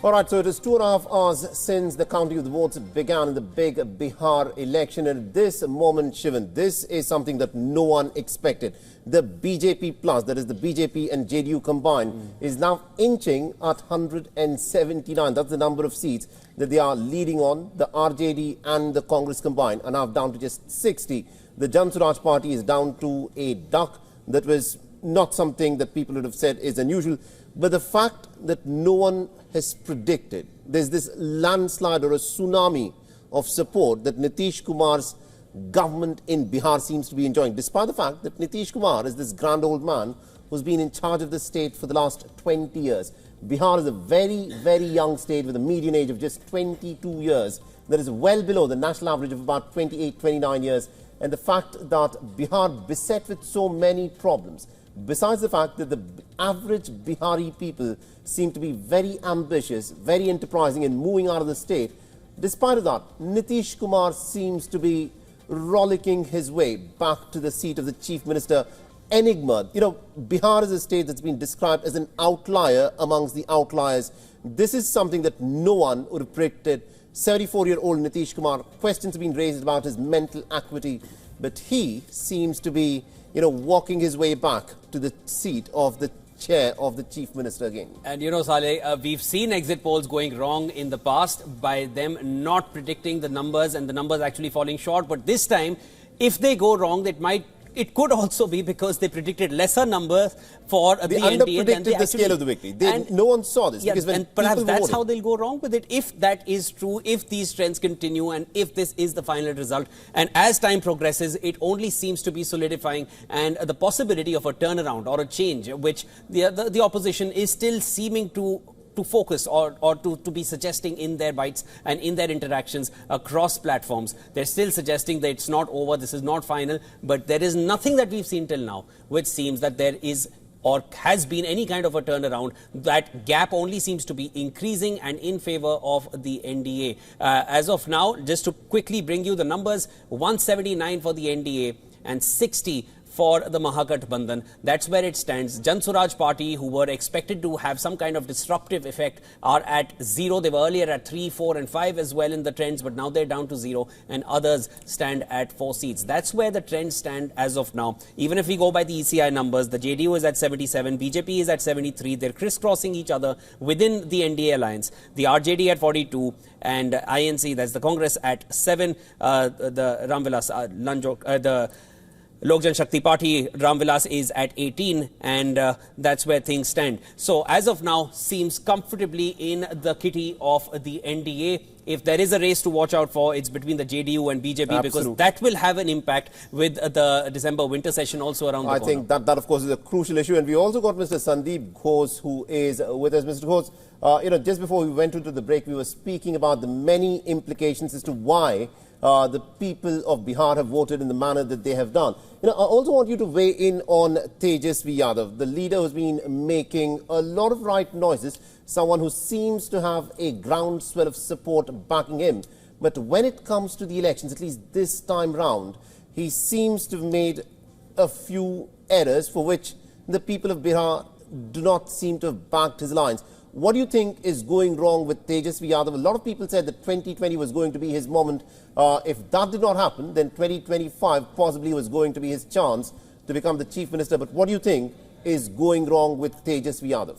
All right, so it is 2.5 hours since the counting of the votes began in the big Bihar election. And at this moment, Shivan, this is something that no one expected. The BJP plus, that is the BJP and JDU combined, is now inching at 179. That's the number of seats that they are leading on. The RJD and the Congress combined are now down to just 60. The Jan Suraaj party is down to a duck. That was not something that people would have said is unusual. But the fact that no one has predicted, there's this landslide or a tsunami of support that Nitish Kumar's government in Bihar seems to be enjoying, despite the fact that Nitish Kumar is this grand old man who's been in charge of the state for the last 20 years. Bihar is a very, very young state with a median age of just 22 years. That is well below the national average of about 28, 29 years. And the fact that Bihar beset with so many problems, besides the fact that the average Bihari people seem to be very ambitious, very enterprising in moving out of the state, despite that, Nitish Kumar seems to be rollicking his way back to the seat of the chief minister. Enigma. You know, Bihar is a state that's been described as an outlier amongst the outliers. This is something that no one would have predicted. 74-year-old Nitish Kumar, questions have been raised about his mental acuity, but he seems to be, walking his way back to the seat of the chair of the chief minister again. And Saleh, we've seen exit polls going wrong in the past by them not predicting the numbers and the numbers actually falling short. But this time, if they go wrong, it could also be because they predicted lesser numbers for the NDA. They underpredicted the scale of the victory. No one saw this. Yeah, and perhaps that's how they'll go wrong with it. If that is true, if these trends continue, and if this is the final result, and as time progresses, it only seems to be solidifying, and the possibility of a turnaround or a change, which the opposition is still seeming to focus or to be suggesting in their bites and in their interactions across platforms. They're still suggesting that it's not over, this is not final, but there is nothing that we've seen till now which seems that there is or has been any kind of a turnaround. That gap only seems to be increasing and in favor of the NDA. As of now, just to quickly bring you the numbers, 179 for the NDA and 60 for the Mahagathbandhan. That's where it stands. Jan Suraaj party, who were expected to have some kind of disruptive effect, are at 0. They were earlier at 3, 4 and 5 as well in the trends, but now they're down to 0, and others stand at 4 seats. That's where the trends stand as of now. Even if we go by the ECI numbers, the JDU is at 77, BJP is at 73. They're crisscrossing each other within the NDA alliance. The RJD at 42 and INC, that's the Congress, at 7. The Ramvilas, the Lok Jan Shakti Party, Ramvilas, is at 18, and that's where things stand. So as of now, seems comfortably in the kitty of the NDA. If there is a race to watch out for, it's between the JDU and BJP. Absolutely. Because that will have an impact with the December winter session also around the corner. I think that of course is a crucial issue. And we also got Mr. Sandeep Ghosh, who is with us. Mr. Ghosh, just before we went into the break, we were speaking about the many implications as to why the people of Bihar have voted in the manner that they have done. I also want you to weigh in on Tejasvi Yadav, the leader who's been making a lot of right noises, someone who seems to have a groundswell of support backing him. But when it comes to the elections, at least this time round, he seems to have made a few errors for which the people of Bihar do not seem to have backed his lines. What do you think is going wrong with Tejasvi Yadav? A lot of people said that 2020 was going to be his moment. If that did not happen, then 2025 possibly was going to be his chance to become the chief minister. But what do you think is going wrong with Tejasvi Yadav?